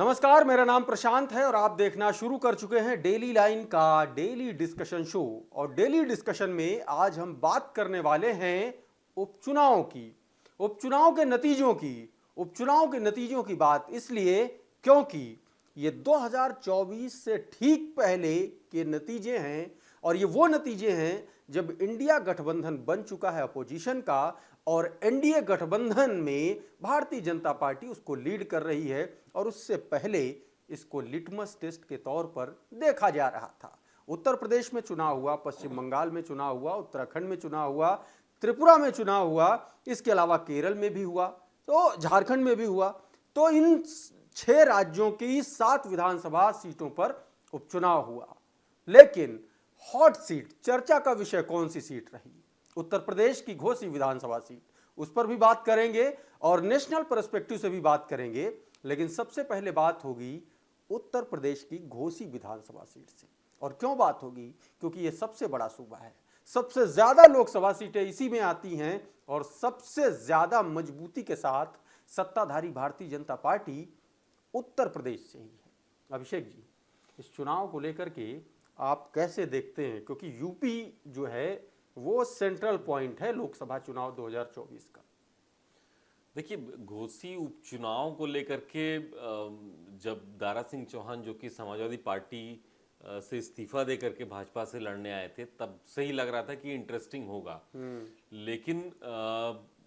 नमस्कार, मेरा नाम प्रशांत है और आप देखना शुरू कर चुके हैं डेली लाइन का डेली डिस्कशन शो। और डेली डिस्कशन में आज हम बात करने वाले हैं उपचुनाव की, उपचुनाव के नतीजों की। उपचुनाव के नतीजों की बात इसलिए क्योंकि ये 2024 से ठीक पहले के नतीजे हैं और ये वो नतीजे हैं जब इंडिया गठबंधन बन चुका है अपोजिशन का और एनडीए गठबंधन में भारतीय जनता पार्टी उसको लीड कर रही है और उससे पहले इसको लिटमस टेस्ट के तौर पर देखा जा रहा था। उत्तर प्रदेश में चुनाव हुआ, पश्चिम बंगाल में चुनाव हुआ, उत्तराखंड में चुनाव हुआ, त्रिपुरा में चुनाव हुआ, इसके अलावा केरल में भी हुआ, तो झारखंड में भी हुआ। तो इन 6 राज्यों की 7 विधानसभा सीटों पर उपचुनाव हुआ। लेकिन हॉट सीट, चर्चा का विषय कौन सी सीट रही? उत्तर प्रदेश की घोसी विधानसभा सीट, उस पर भी बात करेंगे और नेशनल पर्सपेक्टिव से भी बात करेंगे। लेकिन सबसे पहले बात होगी उत्तर प्रदेश की घोसी विधानसभा सीट से। और क्यों बात होगी? क्योंकि यह सबसे बड़ा सूबा है, सबसे ज्यादा लोकसभा सीटें इसी में आती हैं और सबसे ज्यादा मजबूती के साथ सत्ताधारी भारतीय जनता पार्टी उत्तर प्रदेश से ही है। अभिषेक जी, इस चुनाव को लेकर के आप कैसे देखते हैं? क्योंकि यूपी जो है वो सेंट्रल पॉइंट है लोकसभा चुनाव 2024 का। देखिए, घोसी उपचुनाव को लेकर के जब दारा सिंह चौहान जो कि समाजवादी पार्टी से इस्तीफा दे करके भाजपा से लड़ने आए थे, तब से ही लग रहा था कि इंटरेस्टिंग होगा। लेकिन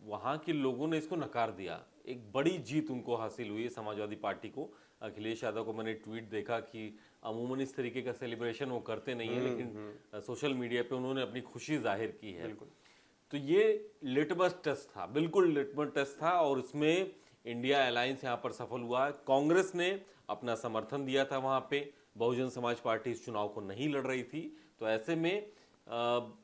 वहाँ के लोगों ने इसको नकार दिया। एक बड़ी जीत उनको हासिल हुई है समाजवादी पार्टी को। अखिलेश यादव को मैंने ट्वीट देखा कि अमूमन इस तरीके का सेलिब्रेशन वो करते नहीं है, लेकिन सोशल मीडिया पे उन्होंने अपनी खुशी जाहिर की है। तो ये लिटमस टेस्ट था, बिल्कुल लिटमस टेस्ट था और इसमें इंडिया अलायंस यहाँ पर सफल हुआ। कांग्रेस ने अपना समर्थन दिया था वहाँ पे, बहुजन समाज पार्टी इस चुनाव को नहीं लड़ रही थी। तो ऐसे में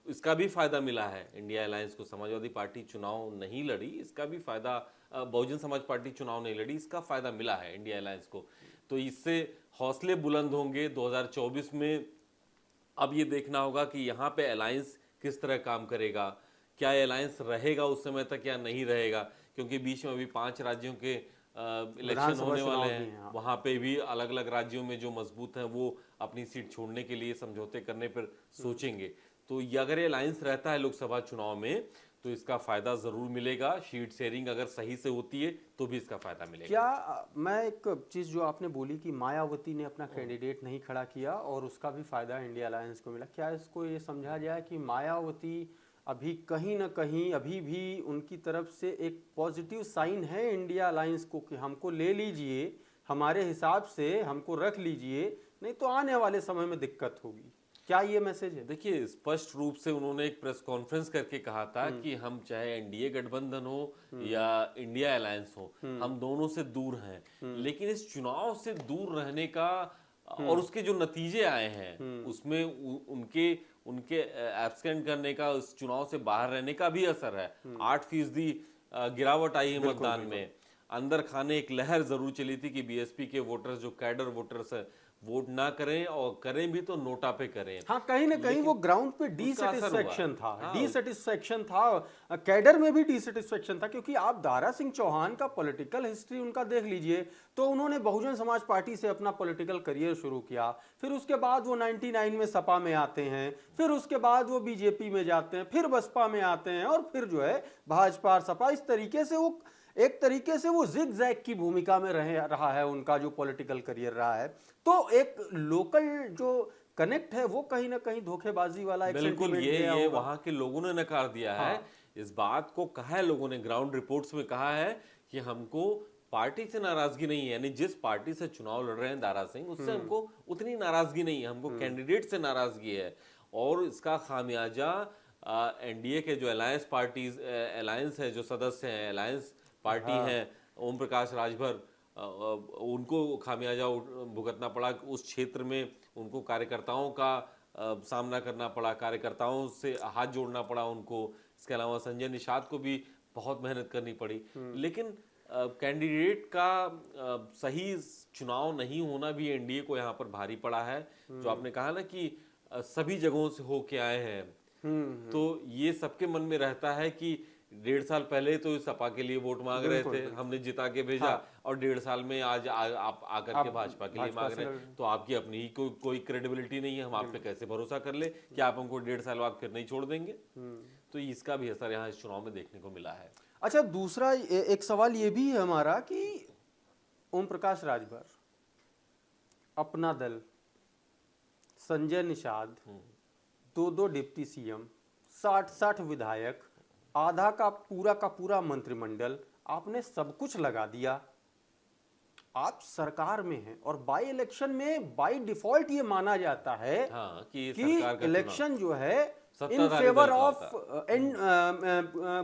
इसका भी फायदा मिला है इंडिया अलायंस को। समाजवादी पार्टी चुनाव नहीं लड़ी, इसका भी फायदा, बहुजन समाज पार्टी चुनाव नहीं लड़ी, इसका फायदा मिला है इंडिया अलायंस को। तो इससे हौसले बुलंद होंगे 2024 में। अब ये देखना होगा कि यहाँ पे अलायंस किस तरह काम करेगा, क्या अलायंस रहेगा उस समय तक या नहीं रहेगा, क्योंकि बीच में अभी 5 राज्यों के इलेक्शन होने वाले हैं। वहाँ पे भी अलग अलग राज्यों में जो मजबूत हैं वो अपनी सीट छोड़ने के लिए समझौते करने पर सोचेंगे। तो अगर ये अलायंस रहता है लोकसभा चुनाव में तो इसका फायदा जरूर मिलेगा। शीट शेयरिंग अगर सही से होती है तो भी इसका फायदा मिलेगा। क्या मैं एक चीज जो आपने बोली कि मायावती ने अपना कैंडिडेट नहीं खड़ा किया और उसका भी फायदा इंडिया अलायंस को मिला, क्या इसको ये समझा जाए कि मायावती अभी कहीं ना कहीं अभी भी उनकी तरफ से एक पॉजिटिव साइन है इंडिया अलायंस को कि हमको ले लीजिए, हमारे हिसाब से हमको रख लीजिए, नहीं तो आने वाले समय में दिक्कत होगी? क्या ये मैसेज है? देखिए, स्पष्ट रूप से उन्होंने एक प्रेस कॉन्फ्रेंस करके कहा था कि हम चाहे एनडीए गठबंधन हो या इंडिया अलायंस हो, हम दोनों से दूर हैं। लेकिन इस चुनाव से दूर रहने का और उसके जो नतीजे आए हैं उसमें उनके एब्सेंट करने का, उस चुनाव से बाहर रहने का भी असर है। 8% गिरावट आई है मतदान में। अंदर खाने एक लहर जरूर चली थी कि बीएसपी के वोटर्स, जो कैडर वोटर्स है, वोट ना करें और करें भी तो नोटा पे करें। हाँ, कहीं ना कहीं वो ग्राउंड पे डिसैटिस्फैक्शन था। हाँ, डिसैटिस्फैक्शन था, कैडर में भी डिसैटिस्फैक्शन था। क्योंकि आप दारा सिंह चौहान का पॉलिटिकल हिस्ट्री उनका देख लीजिए तो उन्होंने बहुजन समाज पार्टी से अपना पॉलिटिकल करियर शुरू किया, फिर उसके बाद वो 99 में सपा में आते हैं, फिर उसके बाद वो बीजेपी में जाते हैं, फिर बसपा में आते हैं और फिर जो है भाजपा और सपा। इस तरीके से वो एक तरीके से वो जिग जैग की भूमिका में रहा है उनका जो पॉलिटिकल करियर रहा है। तो एक लोकल जो कनेक्ट है वो कहीं ना कहीं धोखेबाजी वाला एक बिल्कुल ये वहां के लोगों ने नकार दिया है। हाँ। इस बात को कहा है लोगों ने, ग्राउंड रिपोर्ट्स में कहा है कि हमको पार्टी से नाराजगी नहीं है, यानी जिस पार्टी से चुनाव लड़ रहे हैं दारा सिंह, उससे हमको उतनी नाराजगी नहीं है, हमको कैंडिडेट से नाराजगी है। और इसका खामियाजा एनडीए के जो अलायंस है, जो सदस्य हैं, अलायंस पार्टी हैं, ओम प्रकाश राजभर, उनको खामियाजा भुगतना पड़ा। उस क्षेत्र में उनको कार्यकर्ताओं का सामना करना पड़ा, कार्यकर्ताओं से हाथ जोड़ना पड़ा उनको। इसके अलावा संजय निषाद को भी बहुत मेहनत करनी पड़ी। लेकिन कैंडिडेट का सही चुनाव नहीं होना भी एनडीए को यहाँ पर भारी पड़ा है। जो आपने कहा ना कि सभी जगहों से होके आए हैं, तो ये सबके मन में रहता है कि 1.5 साल पहले तो सपा के लिए वोट मांग रहे थे, हमने जिता के भेजा, और 1.5 साल में आज आप आकर के भाजपा के लिए मांग रहे हैं, तो आपकी अपनी ही कोई क्रेडिबिलिटी नहीं है। हम आप पे कैसे भरोसा कर ले कि आप हमको 1.5 साल बाद फिर नहीं छोड़ देंगे। तो इसका भी असर यहाँ इस चुनाव में देखने को मिला है। अच्छा, दूसरा एक सवाल ये भी है हमारा कि ओम प्रकाश राजभर, अपना दल, संजय निषाद, 2 डिप्टी सीएम, 60 विधायक, आधा का पूरा मंत्रिमंडल, आपने सब कुछ लगा दिया, आप सरकार में हैं, और बाई इलेक्शन में बाई डिफॉल्ट ये माना जाता है कि इलेक्शन जो है इन फेवर ऑफ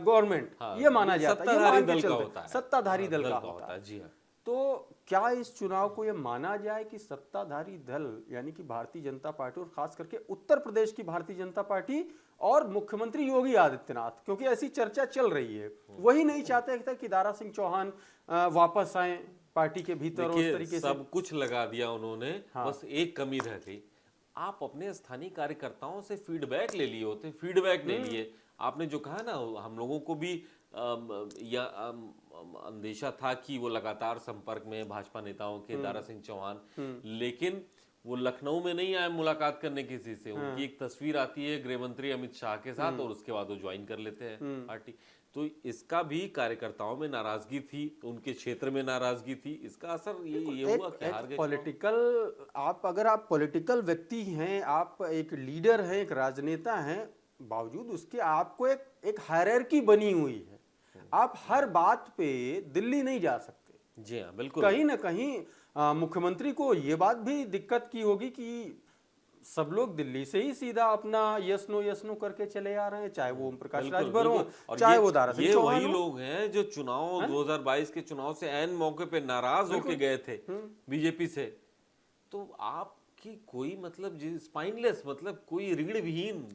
गवर्नमेंट, ये माना जाता है, सत्ताधारी दल का होता है। जी हाँ। तो क्या इस चुनाव को यह माना जाए कि सत्ताधारी दल यानी कि भारतीय जनता पार्टी, और खास करके उत्तर प्रदेश की भारतीय जनता पार्टी और मुख्यमंत्री योगी आदित्यनाथ, क्योंकि ऐसी चर्चा चल रही है, वही नहीं चाहते थे कि दारा सिंह चौहान वापस आए पार्टी के भीतर, और उस तरीके से सब कुछ लगा दिया उन्होंने। बस एक कमी रह गई, आप अपने स्थानीय कार्यकर्ताओं से फीडबैक ले लिए होते, फीडबैक नहीं लिए। आपने जो कहा ना, हम लोगों को भी अंदेशा था कि वो लगातार संपर्क में भाजपा नेताओं के, दारा सिंह चौहान, लेकिन वो लखनऊ में नहीं आए मुलाकात करने किसी से। उनकी एक तस्वीर आती है गृह मंत्री अमित शाह के साथ, और उसके बाद वो ज्वाइन कर लेते हैं पार्टी। तो इसका भी कार्यकर्ताओं में नाराजगी थी, उनके क्षेत्र में नाराजगी थी। इसका असर ये हुआ कि हार गए। पॉलिटिकल, अगर आप पॉलिटिकल व्यक्ति हैं, आप एक लीडर हैं, एक राजनेता हैं, बावजूद उसके आपको एक हायरार्की बनी हुई है, आप हर बात पे दिल्ली नहीं जा सकते। जी हाँ, बिल्कुल। कहीं ना कहीं मुख्यमंत्री को ये बात भी दिक्कत की होगी कि सब लोग दिल्ली से ही सीधा अपना यस नो करके चले आ रहे हैं, चाहे वो ओम प्रकाश राजभर हो, चाहे वो दारा सिंह चौहान हो। ये वही लोग हैं जो चुनाव 2022 के चुनाव से ऐन मौके पे नाराज होके गए थे बीजेपी से। तो आपकी कोई मतलब स्पाइनलेस, मतलब कोई रीढ़ विहीन,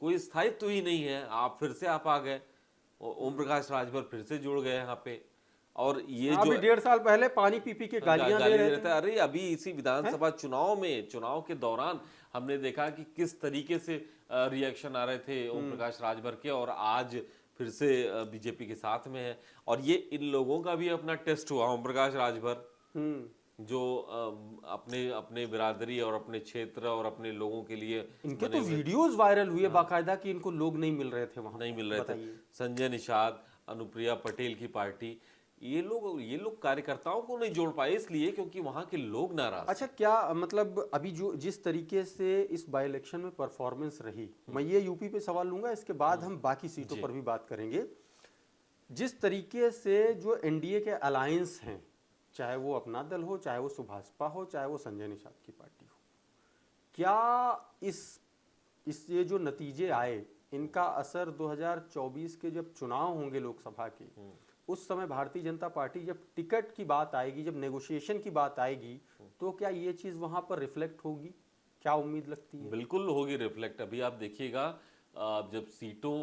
कोई स्थायित्व ही नहीं है। आप फिर से आप आ गए, ओम प्रकाश राजभर फिर से जुड़ गए यहाँ पे। और ये जो 1.5 साल पहले पानी पी के गालियां दे रहे थे। अरे अभी इसी विधानसभा चुनाव के दौरान हमने देखा कि किस तरीके से रिएक्शन आ रहे थे ओम प्रकाश राजभर के, और आज फिर से बीजेपी के साथ में है। और ये इन लोगों का भी अपना टेस्ट हुआ। ओम प्रकाश राजभर जो अपने बिरादरी और अपने क्षेत्र और अपने लोगों के लिए, इनके तो वीडियोस वायरल हुए बाकायदा कि इनको लोग नहीं मिल रहे थे, वहां नहीं मिल रहे थे। संजय निषाद, अनुप्रिया पटेल की पार्टी, ये लोग कार्यकर्ताओं को नहीं जोड़ पाए, इसलिए क्योंकि वहां के लोग नाराज। अच्छा, क्या मतलब अभी जो जिस तरीके से इस बाई इलेक्शन में परफॉर्मेंस रही, मैं ये यूपी पे सवाल लूंगा, इसके बाद हम बाकी सीटों पर भी बात करेंगे। जिस तरीके से जो एनडीए के अलायंस हैं, चाहे वो अपना दल हो, चाहे वो सुभाषपा हो, चाहे वो संजय निषाद की पार्टी हो, क्या इस ये जो नतीजे आए, इनका असर 2024 के जब चुनाव होंगे लोकसभा के, उस समय भारतीय जनता पार्टी जब टिकट की बात आएगी, जब नेगोशिएशन की बात आएगी, तो क्या ये चीज वहां पर रिफ्लेक्ट होगी? क्या उम्मीद लगती है? बिल्कुल होगी रिफ्लेक्ट। अभी आप देखिएगा, जब सीटों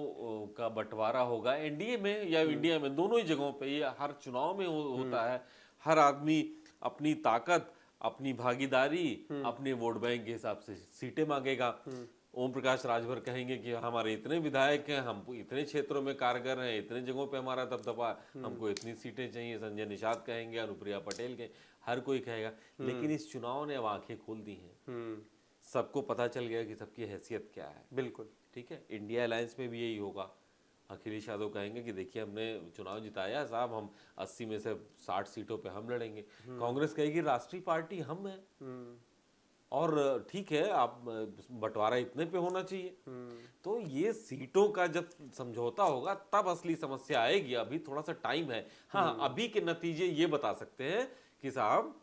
का बंटवारा होगा एनडीए में या इंडिया में, दोनों ही जगहों पे ये हर चुनाव में होता है। हर आदमी अपनी ताकत, अपनी भागीदारी, अपने वोट बैंक के हिसाब से सीटें मांगेगा। ओम प्रकाश राजभर कहेंगे कि हमारे इतने विधायक हैं, हम इतने क्षेत्रों में कारगर हैं, इतने जगहों पे हमारा दबदबा, हमको इतनी सीटें चाहिए। संजय निषाद कहेंगे, अनुप्रिया पटेल के, हर कोई कहेगा। लेकिन इस चुनाव ने अब आंखें खोल दी हैं, सबको पता चल गया कि सबकी हैसियत क्या है। बिल्कुल ठीक है। इंडिया अलायंस में भी यही होगा। अखिलेश यादव कहेंगे कि देखिए हमने चुनाव जिताया साहब, हम 80 में से 60 सीटों पे हम लड़ेंगे। कांग्रेस कहेगी राष्ट्रीय पार्टी हम है, और ठीक है, आप बंटवारा इतने पे होना चाहिए। तो ये सीटों का जब समझौता होगा तब असली समस्या आएगी। अभी थोड़ा सा टाइम है। हाँ, अभी के नतीजे ये बता सकते हैं कि साहब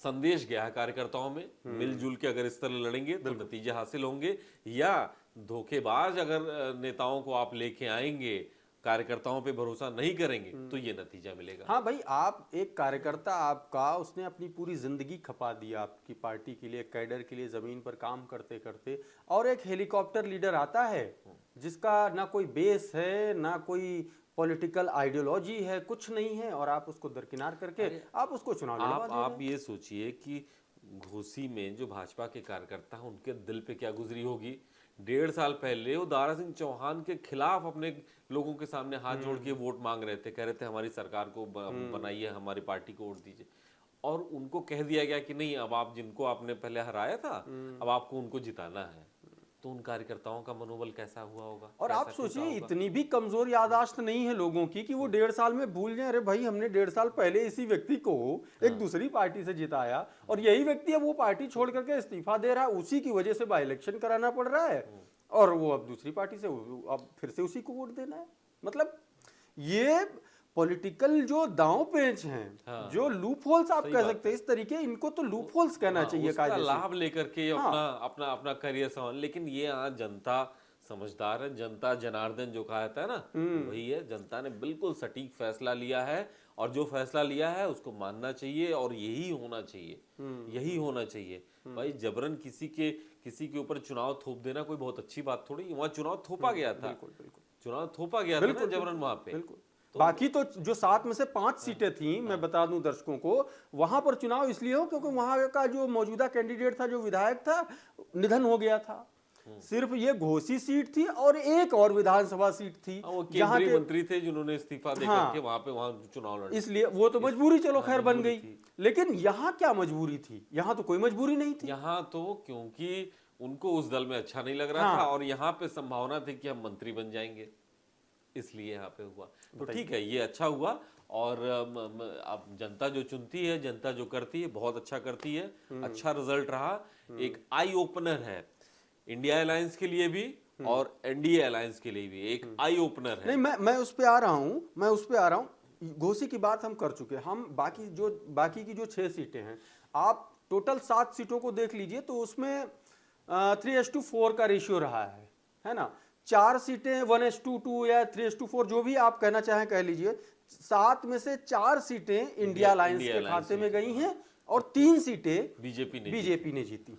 संदेश गया है कार्यकर्ताओं में, मिलजुल के अगर इस तरह लड़ेंगे तो नतीजे हासिल होंगे, या धोखेबाज अगर नेताओं को आप लेके आएंगे, कार्यकर्ताओं पे भरोसा नहीं करेंगे, तो ये नतीजा मिलेगा। हाँ भाई, आप एक कार्यकर्ता, आपका उसने अपनी पूरी जिंदगी खपा दी आपकी पार्टी के लिए, कैडर के लिए, जमीन पर काम करते करते, और एक हेलीकॉप्टर लीडर आता है जिसका ना कोई बेस है, ना कोई पॉलिटिकल आइडियोलॉजी है, कुछ नहीं है, और आप उसको दरकिनार करके आप उसको चुनाव लड़वा दे रहे हैं। आप ये सोचिए कि घोसी में जो भाजपा के कार्यकर्ता हैं, उनके दिल पे क्या गुजरी होगी। 1.5 साल पहले वो दारा सिंह चौहान के खिलाफ अपने लोगों के सामने हाथ जोड़ के वोट मांग रहे थे, कह रहे थे हमारी सरकार को बनाइए, हमारी पार्टी को वोट दीजिए, और उनको कह दिया गया कि नहीं, अब आप जिनको आपने पहले हराया था अब आपको उनको जिताना है। तो उन कार्यकर्ताओं का मनोबल कैसा हुआ होगा? और आप सोचिए, इतनी भी कमजोर याददाश्त नहीं है लोगों की कि वो 1.5 साल में भूल जाए, अरे भाई हमने 1.5 साल पहले इसी व्यक्ति को एक दूसरी पार्टी से जिताया और यही व्यक्ति अब वो पार्टी छोड़ करके इस्तीफा दे रहा है, उसी की वजह से बाई इलेक्शन कराना पड़ रहा है और वो अब दूसरी पार्टी से अब फिर से उसी को वोट देना है। मतलब ये पॉलिटिकल जो दांव पेच हैं, जो लूप होल्स आप कह सकते हैं, इस तरीके इनको तो लूप होल्स कहना चाहिए, उसका लाभ लेकर के अपना करियर संभाल। लेकिन ये आज जनता समझदार है, जनता जनार्दन जो कहा जाता है ना, वही है। जनता ने बिल्कुल सटीक फैसला लिया है और जो फैसला लिया है उसको मानना चाहिए और यही होना चाहिए, यही होना चाहिए। भाई जबरन किसी के ऊपर चुनाव थोप देना कोई बहुत अच्छी बात थोड़ी। वहां चुनाव थोपा गया था, चुनाव थोपा गया था ना जबरन वहां पे। बाकी तो जो 7 में से 5 सीटें थी, मैं बता दूं दर्शकों को, वहां पर चुनाव इसलिए हो क्योंकि वहां का जो मौजूदा कैंडिडेट था, जो विधायक था, निधन हो गया था। सिर्फ ये घोसी सीट थी और एक और विधानसभा सीट थी, वो केंद्रीय मंत्री थे जिन्होंने इस्तीफा देकर के वहां चुनाव लड़े, इसलिए वो तो मजबूरी चलो खैर बन गई। लेकिन यहाँ क्या मजबूरी थी? यहाँ तो कोई मजबूरी नहीं थी। यहाँ तो क्योंकि उनको उस दल में अच्छा नहीं लग रहा था और यहाँ पे संभावना थी कि हम मंत्री बन जाएंगे, इसलिए यहाँ पे हुआ। तो ठीक है, ये अच्छा हुआ। और अब जनता जो चुनती है, जनता जो करती है, बहुत अच्छा करती है। अच्छा रिजल्ट रहा, एक आई ओपनर है इंडिया अलायंस के लिए भी और एनडीए अलायंस के लिए भी, एक आई ओपनर है। नहीं, मैं उस पे आ रहा हूँ, घोसी की बात हम कर चुके हैं। हम बाकी की जो 6 सीटें हैं, आप टोटल 7 सीटों को देख लीजिए तो उसमें 3:4 का रेशियो रहा है ना। 4 सीटें 1:2 या 3:4, जो भी आप कहना चाहें कह लीजिए। 7 में से 4 सीटें इंडिया अलायंस के खाते में गई हैं और 3 सीटें बीजेपी ने जीती।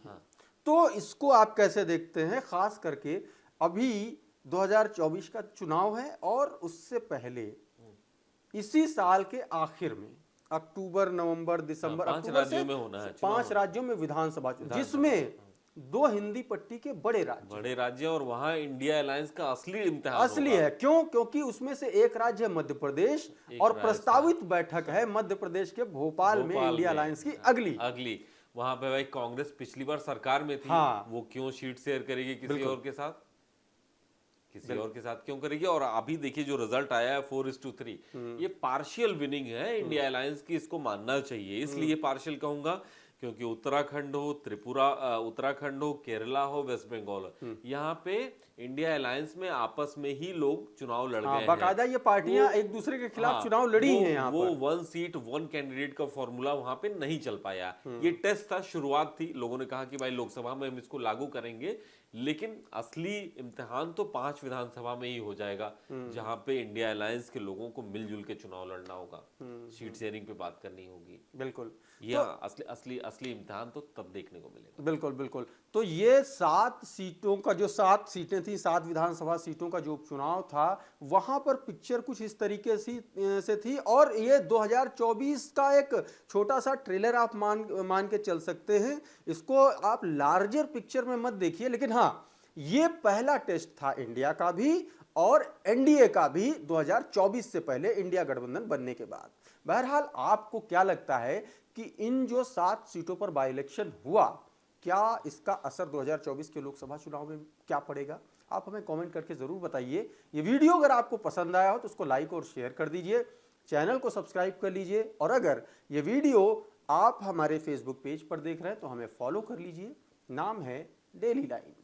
तो इसको आप कैसे देखते हैं? खास करके अभी 2024 का चुनाव है और उससे पहले इसी साल के आखिर में अक्टूबर, नवंबर, दिसंबर, 5 राज्यों में होना है, 5 राज्यों में विधानसभा चुनाव, जिसमें 2 हिंदी पट्टी के बड़े राज्य और वहां इंडिया अलायंस का असली इम्तिहान है। क्यों? क्योंकि उसमें से एक राज्य है मध्य प्रदेश और प्रस्तावित बैठक है मध्य प्रदेश के भोपाल में इंडिया अलायंस की अगली। वहां पे भाई कांग्रेस पिछली बार सरकार में थी, वो क्यों सीट शेयर करेगी किसी और के साथ? क्यों करेगी? और अभी देखिए जो रिजल्ट आया है 4:3, ये पार्शियल विनिंग है इंडिया अलायंस की, इसको मानना चाहिए। इसलिए पार्शियल कहूंगा क्योंकि उत्तराखंड हो, उत्तराखंड हो, केरला हो, वेस्ट बंगाल हो, यहाँ पे इंडिया अलायंस में आपस में ही लोग चुनाव लड़ गए हैं। बाकायदा ये पार्टियां एक दूसरे के खिलाफ चुनाव लड़ी हैं। यहाँ वो 1 सीट 1 कैंडिडेट का फॉर्मूला वहां पे नहीं चल पाया। ये टेस्ट था, शुरुआत थी। लोगों ने कहा कि भाई लोकसभा में हम इसको लागू करेंगे, लेकिन असली इम्तिहान तो 5 विधानसभा में ही हो जाएगा, जहां पे इंडिया अलायंस के लोगों को मिलजुल के चुनाव लड़ना होगा, सीट शेयरिंग पे बात करनी होगी। बिल्कुल, ये असली इम्तिहान तो तब देखने को मिलेगा। बिल्कुल। तो ये 7 सीटों का जो 7 सीटें थी, 7 विधानसभा सीटों का जो उपचुनाव था, वहां पर पिक्चर कुछ इस तरीके से थी। और ये 2024 का एक छोटा सा ट्रेलर आप मान के चल सकते हैं। इसको आप लार्जर पिक्चर में मत देखिए, लेकिन हाँ, ये पहला टेस्ट था इंडिया का भी और एनडीए का भी 2024 से पहले, इंडिया गठबंधन बनने के बाद। बहरहाल, आपको क्या लगता है कि इन जो 7 सीटों पर बाई इलेक्शन हुआ, क्या इसका असर 2024 के लोकसभा चुनाव में क्या पड़ेगा? आप हमें कमेंट करके जरूर बताइए। ये वीडियो अगर आपको पसंद आया हो तो उसको लाइक और शेयर कर दीजिए, चैनल को सब्सक्राइब कर लीजिए, और अगर ये वीडियो आप हमारे फेसबुक पेज पर देख रहे हैं तो हमें फॉलो कर लीजिए। नाम है डेली लाइन।